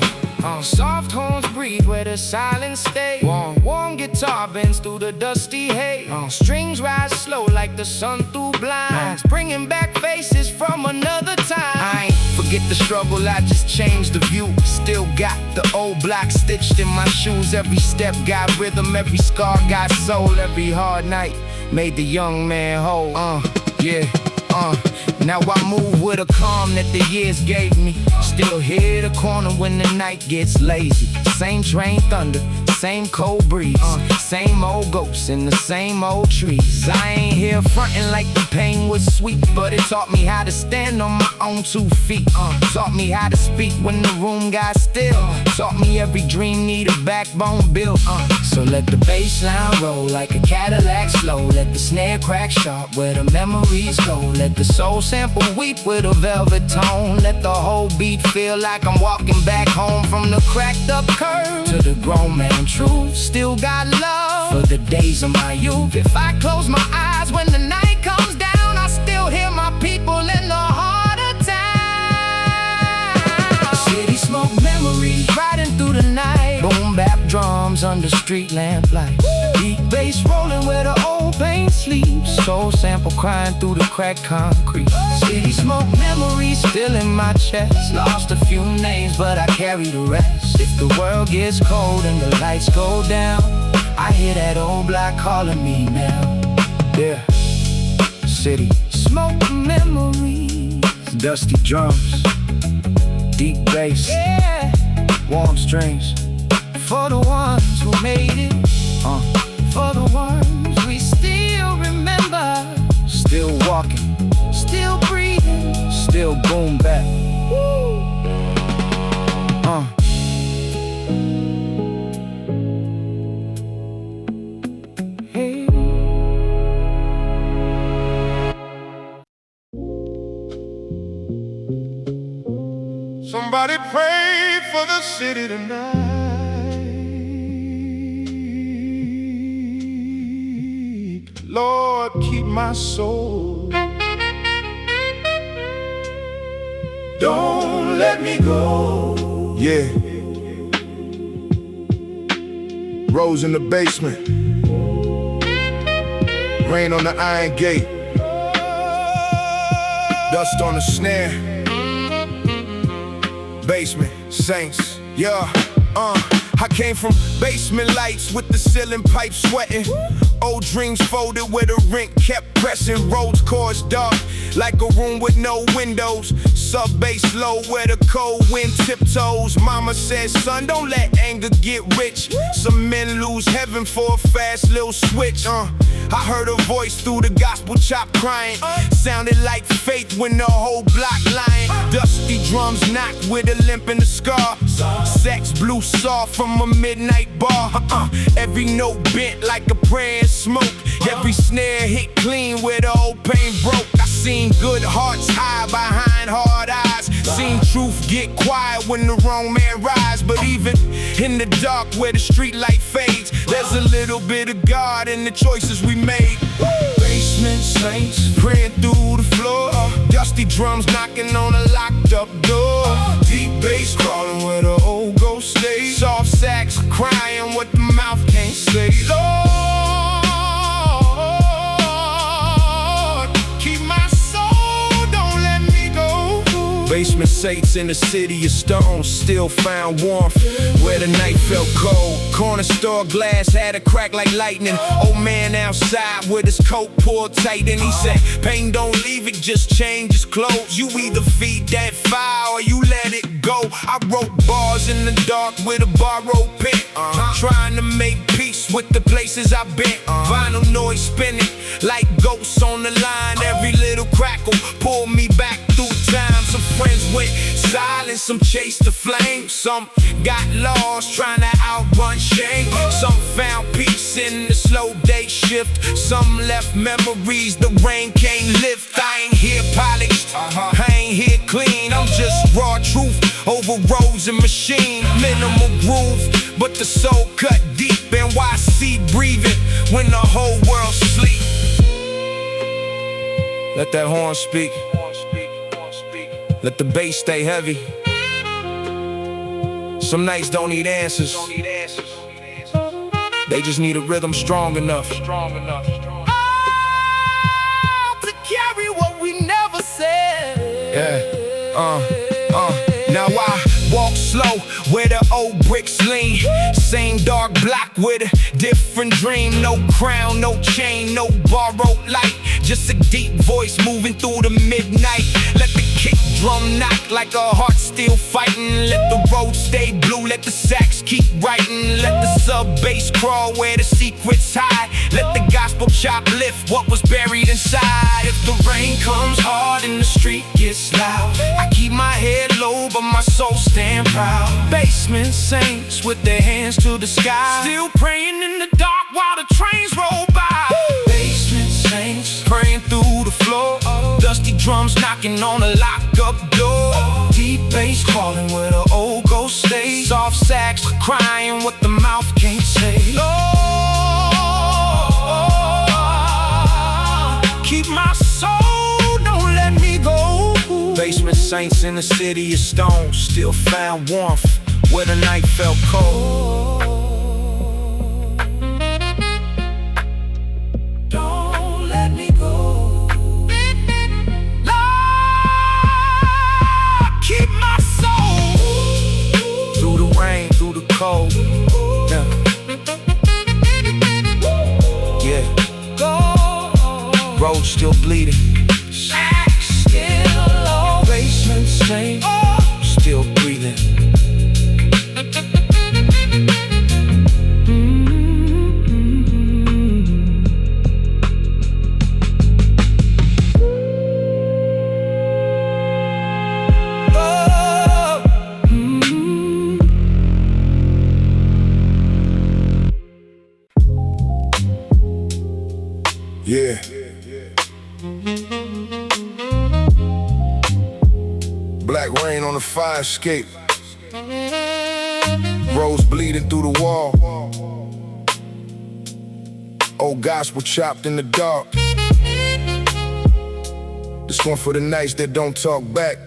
Soft horns breathe where the silence stays. Warm guitar bends through the dusty haze. Strings rise slow like the sun through blinds. Bringing back faces from another time. I ain't forget the struggle, I just changed the view. Still got the old block stitched in my shoes. Every step got rhythm, every scar got soul. Every hard night made the young man whole. Now I move with a calm that the years gave me. Still hear the corner when the night gets lazy. Same train thunder, same cold breeze. Same old ghosts in the same old trees. I ain't here frontin' like the pain was sweet, but it taught me how to stand on my own 2 feet. Taught me how to speak when the room got still. Taught me every dream need a backbone built. So let the bass line roll like a Cadillac slow. Let the snare crack sharp where the memories go. Let the soul sample weep with a velvet tone. Let the whole beat feel like I'm walking back home. From the cracked up curve to the grown man truth. Still got love for the days of my youth. If I close my eyes when the night comes down, I still hear my people in the heart of town. City smoke memories riding through the night. Boom bap drums under street lamplight. Deep bass rolling where the old pain sleeps. Soul sample crying through the cracked concrete. City smoke memories still in my chest. Lost a few names but I carry the rest. If the world gets cold and the lights go down, I hear that old block calling me now. Yeah, city smoke memories. Dusty drums, deep bass, yeah. Warm strings for the ones who made it. For the ones we still remember. Still walking, still breathing, still boom back. Hey. Somebody pray for the city tonight. Lord, keep my soul. Don't let me go. Yeah. Rose in the basement. Rain on the iron gate. Dust on the snare. Basement Saints, yeah. I came from basement lights with the ceiling pipe sweating. Old dreams folded where the rent kept pressing. Roads cores dark like a room with no windows. Sub-bass low where the cold wind tiptoes. Mama said, son, don't let anger get rich. Some men lose heaven for a fast little switch. I heard a voice through the gospel chop crying. Sounded like faith when the whole block lying. Dusty drums knocked with a limp and a scar. Sex blew soft from a midnight bar. Every note bent like a prayer in smoke. Every snare hit clean where the old pain broke. I seen good hearts hide behind hard eyes. Seen truth get quiet when the wrong man rise. But even in the dark where the street light fades, there's a little bit of God in the choices we made. Basement saints praying through the floor. Dusty drums knocking on a locked up door. Deep bass crawling where the old ghost stays. Soft sax crying what the mouth can't say. Lord, keep my soul, don't let me go. Basement saints in the city of stone still found warmth where the night felt cold. Corner store glass had a crack like lightning. Old man outside with his coat pulled tight, and he said, pain don't leave it, just change his clothes. You either feed that fire or you let it go. I wrote bars in the dark with a borrowed pen, trying to make peace with the places I've been. Vinyl noise spinning like ghosts on the line. Every little crackle pulled me back through time. Some friends went silent, some chased the flame. Some got lost trying to outrun shame. Some found peace in the slow day shift. Some left memories the rain can't lift. I ain't here polished, I ain't here clean. I'm just raw truth over roads and machine. Minimal groove, but the soul cut deep. NYC breathing when the whole world sleep. Let that horn speak. Let the bass stay heavy. Some nights don't need answers. They just need a rhythm strong enough to carry what we never said. Now I walk slow where the old bricks lean. Same dark block with a different dream. No crown, no chain, no borrowed light. Just a deep voice moving through the midnight. Let the kick drum knock like a heart still fighting. Let the road stay blue, let the sax keep writing. Let the sub-bass crawl where the secrets hide. Let the gospel chop lift what was buried inside. If the rain comes hard and the street gets loud, I keep my head low but my soul stand proud. Basement saints with their hands to the sky, still praying in the dark while the trains roll by. Basement saints praying through the floor. Dusty drums knocking on a locked up door. Deep bass calling where the old ghost stays. Soft sax crying what the mouth can't say. Lord, keep my soul, don't let me go. Basement saints in the city of stone still found warmth where the night felt cold. Don't let me go. Lord, keep my soul through the rain, through the cold. Yeah. Road still bleeding. Still low. Basement saint, still breathing. Yeah. Black rain on the fire escape. Rose bleeding through the wall. Old gospel chopped in the dark. This one for the nights that don't talk back.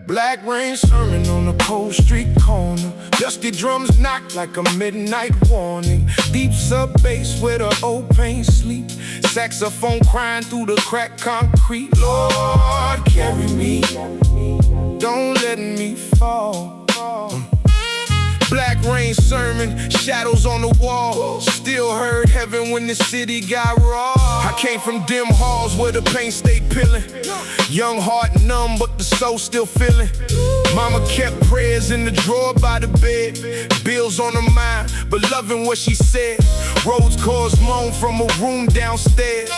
Black rain sermon on a cold street corner. Dusty drums knock like a midnight warning. Deep sub-bass where the old pain sleep. Saxophone crying through the cracked concrete. Lord, carry me don't let me fall. Black rain sermon, shadows on the wall. Still heard heaven when the city got raw. I came from dim halls where the pain stayed peeling. Young heart numb, but the soul still feeling. Mama kept prayers in the drawer by the bed. Bills on her mind, but loving what she said. Roads caused moan from a room downstairs.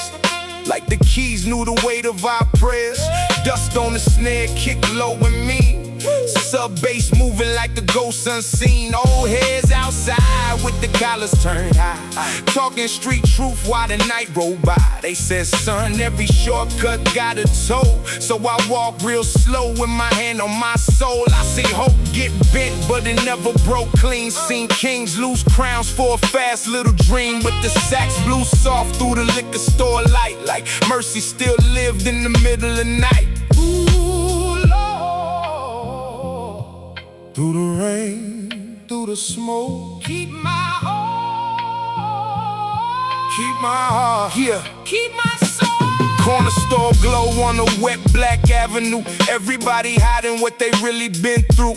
Like the keys knew the weight of our prayers. Dust on the snare, kick low and mean. Sub bass moving like the ghost unseen. Old heads outside with the collars turned high, talking street truth while the night rolled by. They said, son, every shortcut got a toll. So I walk real slow with my hand on my soul. I see hope get bent, but it never broke clean. Seen kings lose crowns for a fast little dream. With the sax blew soft through the liquor store light, like mercy still lived in the middle of the night. Through the rain, through the smoke, keep my heart, yeah, keep my soul. Corner store glow on a wet black avenue. Everybody hiding what they really been through.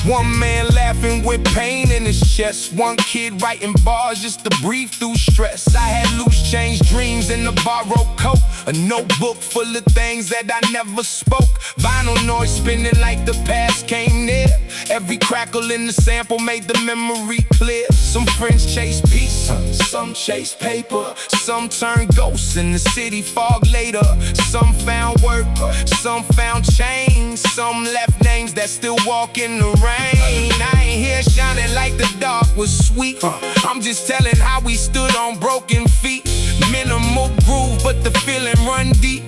One man laughing with pain in his chest. One kid writing bars just to breathe through stress. I had loose change dreams in a borrowed coat. A notebook full of things that I never spoke. Vinyl noise spinning like the past came near. Every crackle in the sample made the memory clear. Some friends chase peace, some chase paper. Some turned ghosts in the city fog later. Some found work, some found change. Some left names that still walk in the rain. I ain't here shining like the dark was sweet. I'm just telling how we stood on broken feet. Minimal groove, but the feeling run deep.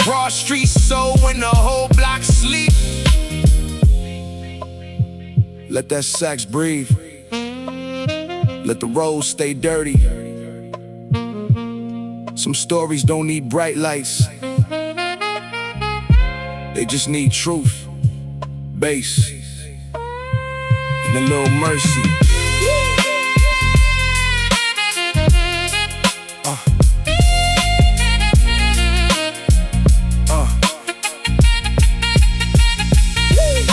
Raw street soul when the whole block sleep. Let that sax breathe. Let the roads stay dirty. Some stories don't need bright lights. They just need truth, bass, and a little mercy.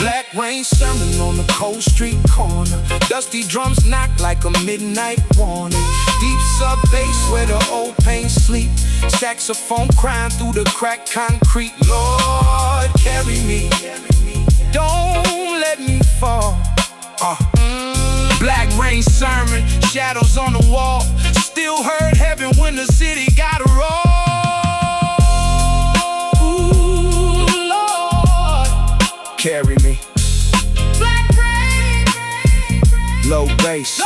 Black rain sermon on the cold street corner. Dusty drums knock like a midnight warning. Deep sub bass where the old pain sleep. Saxophone crying through the cracked concrete. Lord, carry me, don't let me fall. Black rain sermon, shadows on the wall. Still heard heaven when the city got a roar. Ooh, Lord, carry me. Black rain, low bass,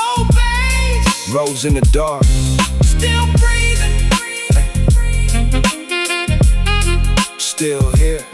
rose in the dark. Still breathing, still here.